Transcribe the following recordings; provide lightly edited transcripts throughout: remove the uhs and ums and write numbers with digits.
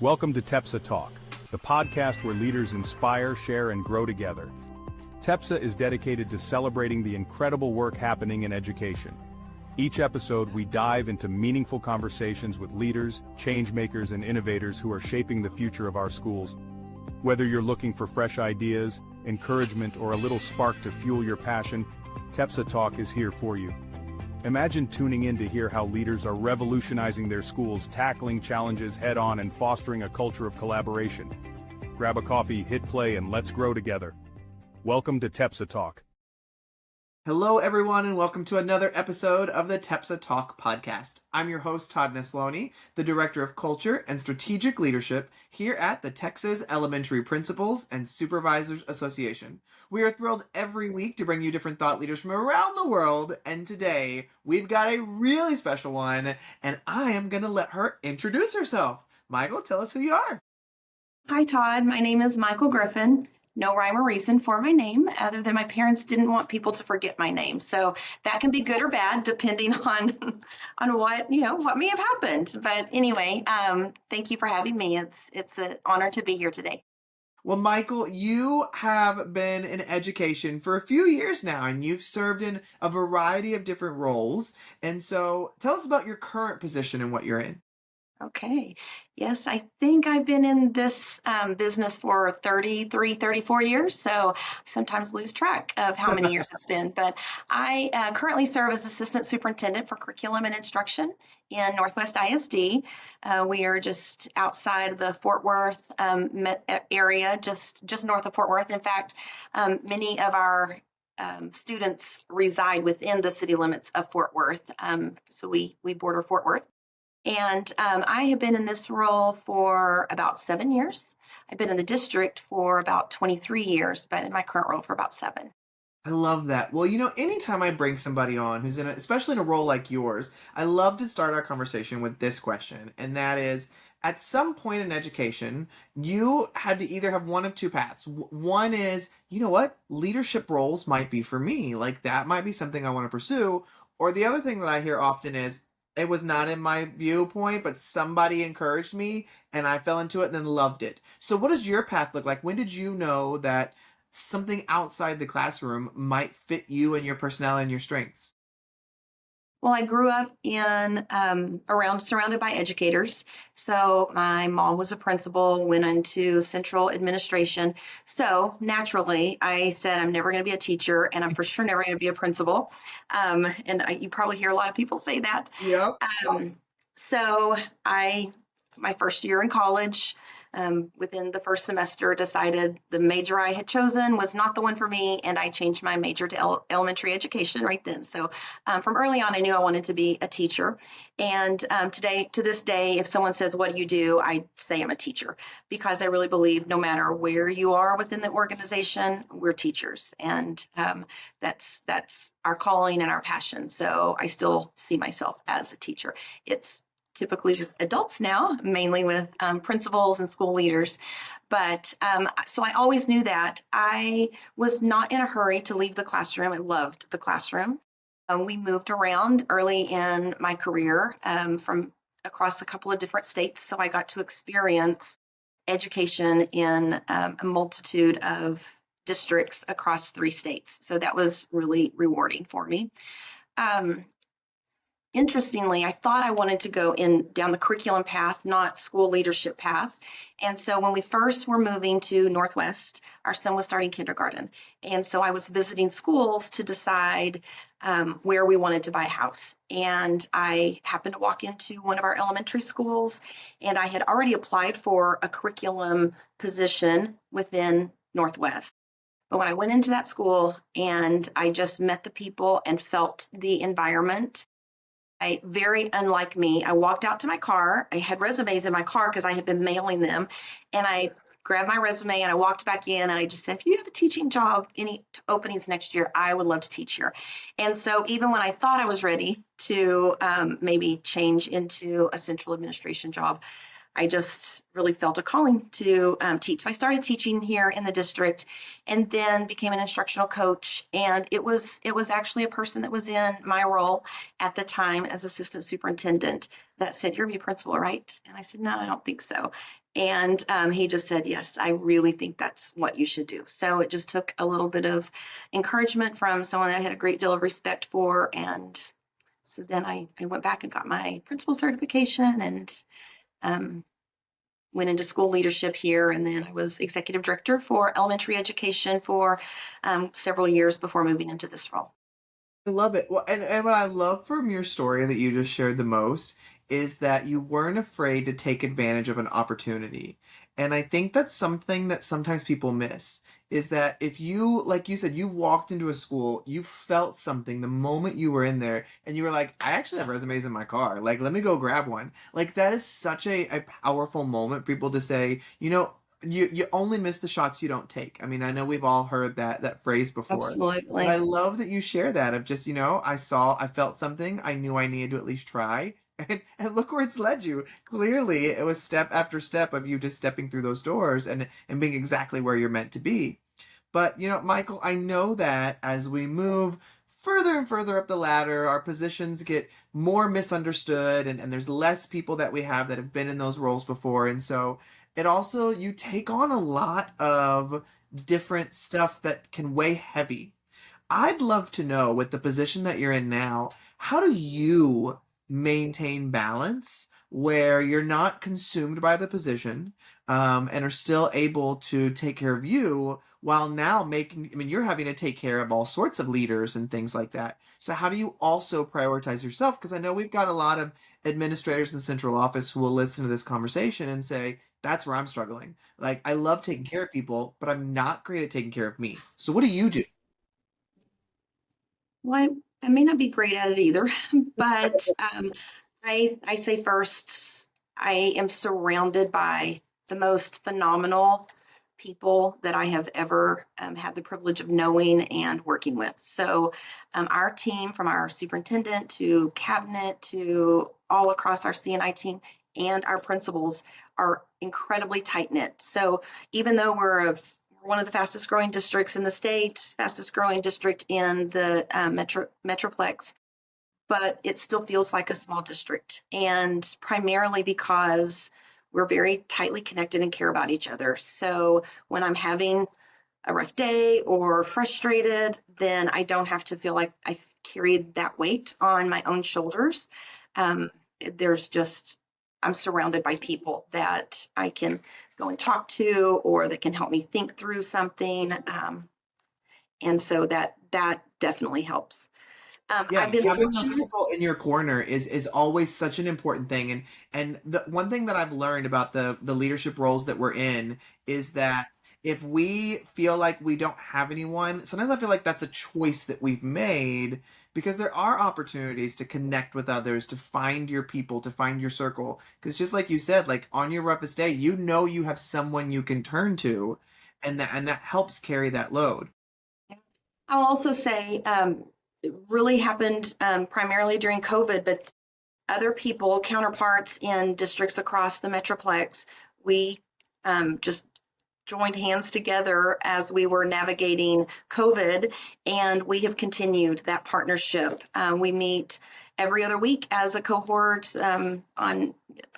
Welcome to TEPSA Talk, the podcast where leaders inspire, share, and grow together. TEPSA is dedicated to celebrating the incredible work happening in education. Each episode, we dive into meaningful conversations with leaders, change-makers, and innovators who are shaping the future of our schools. Whether you're looking for fresh ideas, encouragement, or a little spark to fuel your passion, TEPSA Talk is here for you. Imagine tuning in to hear how leaders are revolutionizing their schools, tackling challenges head-on, and fostering a culture of collaboration. Grab a coffee, hit play, and let's grow together. Welcome to TEPSA Talk. Hello, everyone, and welcome to another episode of the TEPSA Talk Podcast. I'm your host, Todd Nesloney, the Director of Culture and Strategic Leadership here at the Texas Elementary Principals and Supervisors Association. We are thrilled every week to bring you different thought leaders from around the world, and today we've got a really special one, and I am going to let her introduce herself. Michael, tell us who you are. Hi, Todd. My name is Michael Griffin. No rhyme or reason for my name, other than my parents didn't want people to forget my name. So that can be good or bad, depending on what may have happened. But anyway, thank you for having me. It's an honor to be here today. Well, Michael, you have been in education for a few years now, and you've served in a variety of different roles. And so tell us about your current position and what you're in. Okay. Yes, I think I've been in this business for 34 years, so I sometimes lose track of how many years it's been. But I currently serve as Assistant Superintendent for Curriculum and Instruction in Northwest ISD. We are just outside the Fort Worth area, just north of Fort Worth. In fact, many of our students reside within the city limits of Fort Worth, so we border Fort Worth. And I have been in this role for about 7 years. I've been in the district for about 23 years, but in my current role for about 7. I love that. Well, anytime I bring somebody on who's especially in a role like yours, I love to start our conversation with this question. And that is, at some point in education, you had to either have one of two paths. One is, leadership roles might be for me. Like that might be something I want to pursue. Or the other thing that I hear often is, it was not in my viewpoint, but somebody encouraged me and I fell into it and then loved it. So what does your path look like? When did you know that something outside the classroom might fit you and your personality and your strengths? Well, I grew up surrounded by educators. So my mom was a principal, went into central administration. So naturally, I said, I'm never going to be a teacher, and I'm for sure never going to be a principal. You probably hear a lot of people say that. Yep. So my first year in college, within the first semester, decided the major I had chosen was not the one for me, and I changed my major to elementary education right then. So from early on, I knew I wanted to be a teacher. And to this day, if someone says, what do? I say I'm a teacher, because I really believe no matter where you are within the organization, we're teachers. And that's our calling and our passion. So I still see myself as a teacher. It's typically adults now, mainly with principals and school leaders. But so I always knew that I was not in a hurry to leave the classroom. I loved the classroom. We moved around early in my career from across a couple of different states. So I got to experience education in a multitude of districts across 3 states. So that was really rewarding for me. Interestingly, I thought I wanted to go down the curriculum path, not school leadership path. And so when we first were moving to Northwest, our son was starting kindergarten. And so I was visiting schools to decide where we wanted to buy a house. And I happened to walk into one of our elementary schools, and I had already applied for a curriculum position within Northwest. But when I went into that school and I just met the people and felt the environment, very unlike me, I walked out to my car. I had resumes in my car because I had been mailing them. And I grabbed my resume and I walked back in and I just said, if you have a teaching job, any openings next year, I would love to teach here. And so even when I thought I was ready to maybe change into a central administration job, I just really felt a calling to teach. So I started teaching here in the district and then became an instructional coach. And it was actually a person that was in my role at the time as assistant superintendent that said, you're going to be principal, right? And I said, no, I don't think so. And he just said, yes, I really think that's what you should do. So it just took a little bit of encouragement from someone that I had a great deal of respect for. And so then I went back and got my principal certification and um, went into school leadership here. And then I was executive director for elementary education for several years before moving into this role. I love it. Well, and what I love from your story that you just shared the most is that you weren't afraid to take advantage of an opportunity. And I think that's something that sometimes people miss is that if you, like you said, you walked into a school, you felt something the moment you were in there and you were like, I actually have resumes in my car. Like, let me go grab one. Like, that is such a powerful moment for people to say, you only miss the shots you don't take. I mean, I know we've all heard that phrase before. But I Absolutely. love that you share that of just, I felt something, I knew I needed to at least try. And look where it's led you. Clearly, it was step after step of you just stepping through those doors and being exactly where you're meant to be. But, Michael, I know that as we move further and further up the ladder, our positions get more misunderstood and there's less people that we have that have been in those roles before. And so it also, you take on a lot of different stuff that can weigh heavy. I'd love to know with the position that you're in now, how do you maintain balance where you're not consumed by the position and are still able to take care of you while now you're having to take care of all sorts of leaders and things like that. So how do you also prioritize yourself? Because I know we've got a lot of administrators in central office who will listen to this conversation and say, that's where I'm struggling. Like, I love taking care of people, but I'm not great at taking care of me. So what do you do? Well, I may not be great at it either, but I say first, I am surrounded by the most phenomenal people that I have ever had the privilege of knowing and working with. So, our team, from our superintendent to cabinet to all across our CNI team, and our principals are incredibly tight knit. So, even though we're one of the fastest growing districts in the state, fastest growing district in the Metroplex, but it still feels like a small district. And primarily because we're very tightly connected and care about each other. So when I'm having a rough day or frustrated, then I don't have to feel like I've carried that weight on my own shoulders. Um, there's just, I'm surrounded by people that I can go and talk to or that can help me think through something. And so that definitely helps. Yeah, I've been having those fortunate. people in your corner is always such an important thing. And the one thing that I've learned about the leadership roles that we're in is that if we feel like we don't have anyone, sometimes I feel like that's a choice that we've made because there are opportunities to connect with others, to find your people, to find your circle. Because just like you said, like on your roughest day, you have someone you can turn to, and that helps carry that load. I'll also say it really happened primarily during COVID, but other people, counterparts in districts across the Metroplex, we just joined hands together as we were navigating COVID, and we have continued that partnership. We meet every other week as a cohort on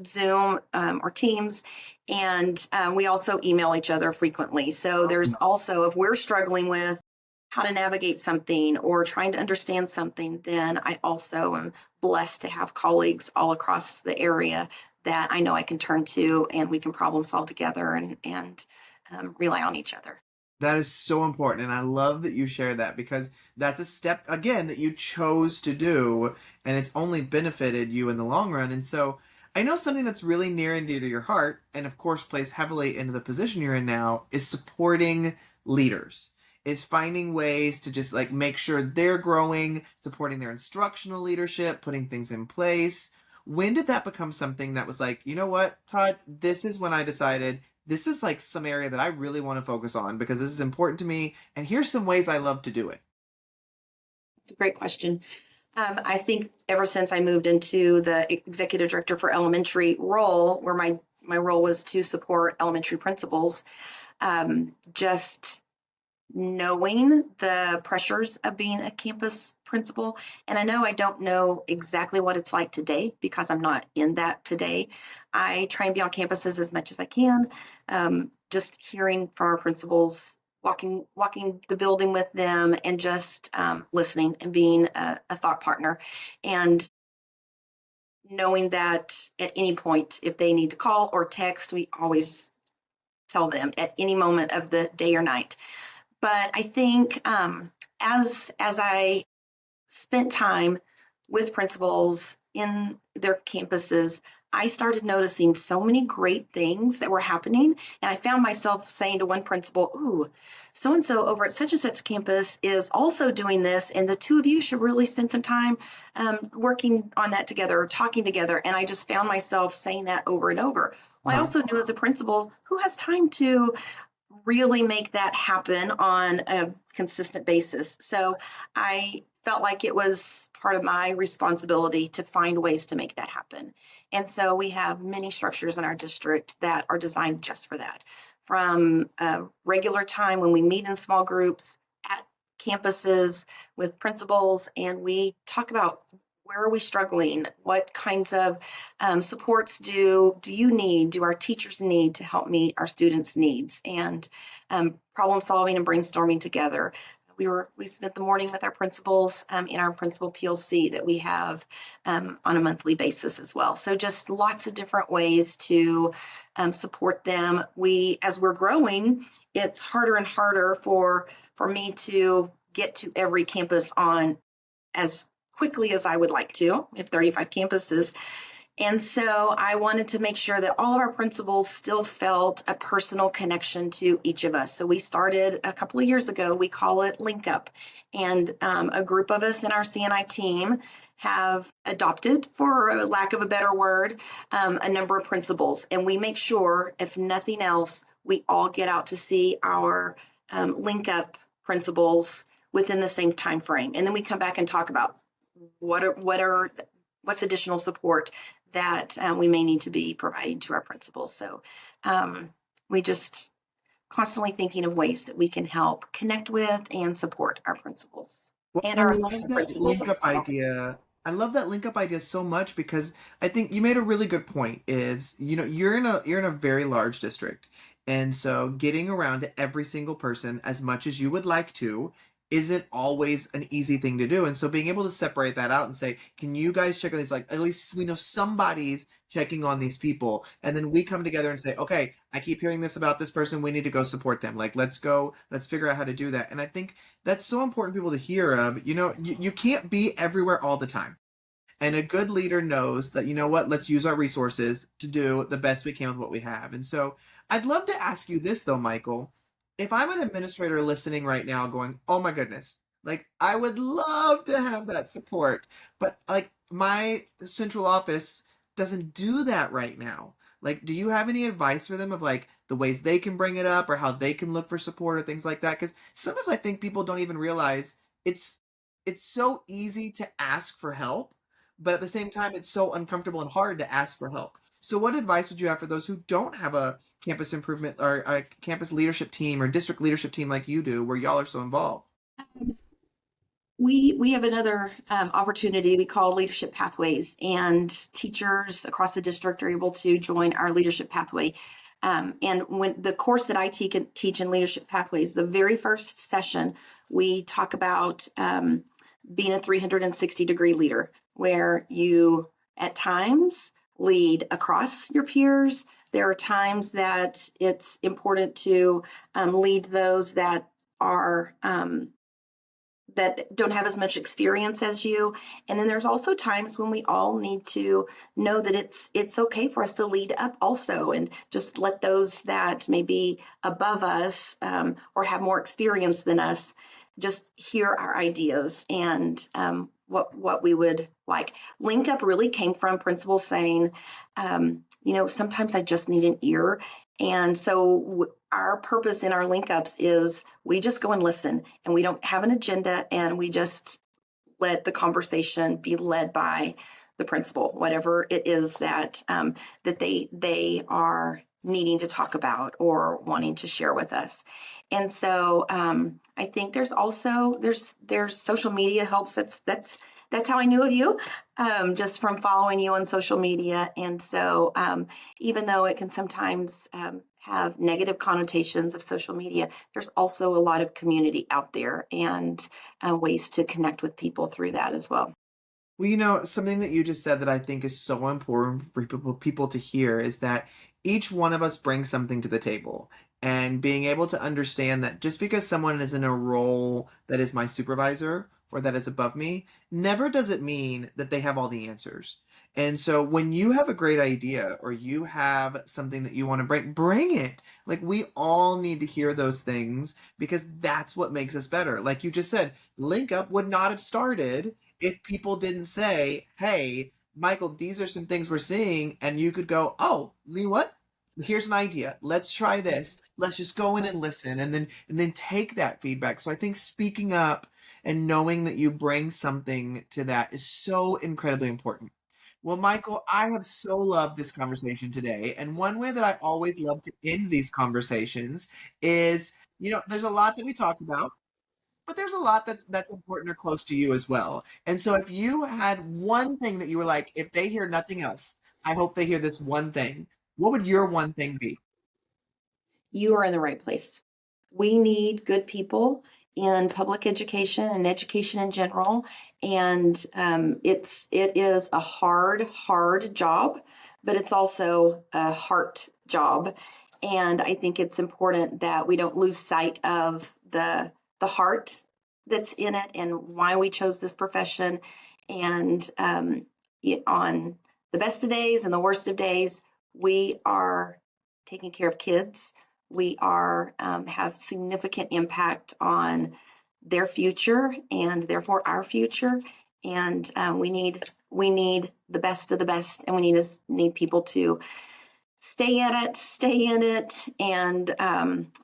Zoom or Teams, and we also email each other frequently. So there's also, if we're struggling with how to navigate something or trying to understand something, then I also am blessed to have colleagues all across the area that I know I can turn to and we can problem solve together and rely on each other. That is so important. And I love that you share that because that's a step, again, that you chose to do and it's only benefited you in the long run. And so I know something that's really near and dear to your heart, and of course plays heavily into the position you're in now, is supporting leaders. Is finding ways to just like make sure they're growing, supporting their instructional leadership, putting things in place. When did that become something that was like, you know what, Todd, this is when I decided this is like some area that I really want to focus on because this is important to me. And here's some ways I love to do it. It's a great question. I think ever since I moved into the executive director for elementary role, where my role was to support elementary principals, just knowing the pressures of being a campus principal. And I know I don't know exactly what it's like today because I'm not in that today. I try and be on campuses as much as I can. Just hearing from our principals, walking the building with them, and just listening and being a thought partner, and knowing that at any point, if they need to call or text, we always tell them at any moment of the day or night. But I think as I spent time with principals in their campuses, I started noticing so many great things that were happening. And I found myself saying to one principal, "Ooh, so and so over at such and such campus is also doing this. And the two of you should really spend some time working on that together or talking together." And I just found myself saying that over and over. Well, I Uh-huh. also knew as a principal who has time to really make that happen on a consistent basis. So I felt like it was part of my responsibility to find ways to make that happen. And so we have many structures in our district that are designed just for that. From a regular time when we meet in small groups at campuses with principals, and we talk about where are we struggling, what kinds of supports do you need, do our teachers need to help meet our students' needs, and problem solving and brainstorming together. We spent the morning with our principals in our principal PLC that we have on a monthly basis as well. So just lots of different ways to support them. As we're growing, it's harder and harder for me to get to every campus on as quickly as I would like to. We have 35 campuses. And so I wanted to make sure that all of our principals still felt a personal connection to each of us. So we started a couple of years ago, we call it Link Up. And a group of us in our CNI team have adopted, for a lack of a better word, a number of principals. And we make sure, if nothing else, we all get out to see our Link Up principals within the same time frame. And then we come back and talk about what's additional support that we may need to be providing to our principals. So we just constantly thinking of ways that we can help connect with and support our principals Well, and I our love assistant that principals link as up well. idea. I love that link up idea so much because I think you made a really good point is, you're in a very large district. And so getting around to every single person as much as you would like to isn't always an easy thing to do. And so being able to separate that out and say, can you guys check on these? Like, at least we know somebody's checking on these people. And then we come together and say, okay, I keep hearing this about this person. We need to go support them. Like, let's figure out how to do that. And I think that's so important for people to hear of. You can't be everywhere all the time. And a good leader knows that, you know what, let's use our resources to do the best we can with what we have. And so I'd love to ask you this, though, Michael. If I'm an administrator listening right now going, oh my goodness, like I would love to have that support, but like my central office doesn't do that right now. Like, do you have any advice for them of like the ways they can bring it up or how they can look for support or things like that? Because sometimes I think people don't even realize it's so easy to ask for help, but at the same time, it's so uncomfortable and hard to ask for help. So, what advice would you have for those who don't have a campus improvement or a campus leadership team or district leadership team like you do, where y'all are so involved? We have another opportunity we call Leadership Pathways, and teachers across the district are able to join our Leadership Pathway. And when the course that I teach in Leadership Pathways, the very first session, we talk about being a 360-degree leader, where you at times lead across your peers. There are times that it's important to lead those that are that don't have as much experience as you. And then there's also times when we all need to know that it's okay for us to lead up also, and just let those that may be above us or have more experience than us just hear our ideas and what we would like. Link Up really came from principals saying, sometimes I just need an ear. And so our purpose in our link ups is we just go and listen, and we don't have an agenda, and we just let the conversation be led by the principal, whatever it is that that they are needing to talk about or wanting to share with us. And so I think there's also there's social media helps. That's how I knew of you, just from following you on social media. And so even though it can sometimes have negative connotations of social media, there's also a lot of community out there and ways to connect with people through that as well. Well, something that you just said that I think is so important for people to hear is that each one of us brings something to the table. And being able to understand that just because someone is in a role that is my supervisor or that is above me, never does it mean that they have all the answers. And so when you have a great idea or you have something that you want to bring it. Like we all need to hear those things because that's what makes us better. Like you just said, Link Up would not have started if people didn't say, hey, Michael, these are some things we're seeing, and you could go, oh, you know what? Here's an idea. Let's try this. Let's just go in and listen and then take that feedback. So I think speaking up and knowing that you bring something to that is so incredibly important. Well, Michael, I have so loved this conversation today. And one way that I always love to end these conversations is, there's a lot that we talked about, but there's a lot that's important or close to you as well. And so if you had one thing that you were like, if they hear nothing else, I hope they hear this one thing, what would your one thing be? You are in the right place. We need good people in public education and education in general. And it is a hard job, but it's also a heart job. And I think it's important that we don't lose sight of the heart that's in it and why we chose this profession. And on the best of days and the worst of days, we are taking care of kids. We are have significant impact on their future and therefore our future. And we need the best of the best, and we need people to stay in it, and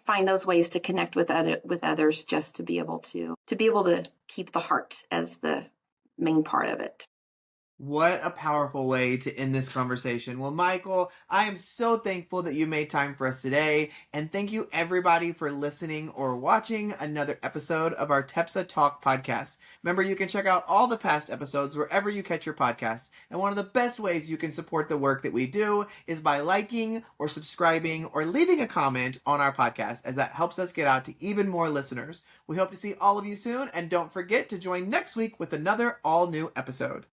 find those ways to connect with others, just to be able to keep the heart as the main part of it. What a powerful way to end this conversation. Well, Michael, I am so thankful that you made time for us today. And thank you, everybody, for listening or watching another episode of our TEPSA Talk podcast. Remember, you can check out all the past episodes wherever you catch your podcast. And one of the best ways you can support the work that we do is by liking or subscribing or leaving a comment on our podcast, as that helps us get out to even more listeners. We hope to see all of you soon. And don't forget to join next week with another all-new episode.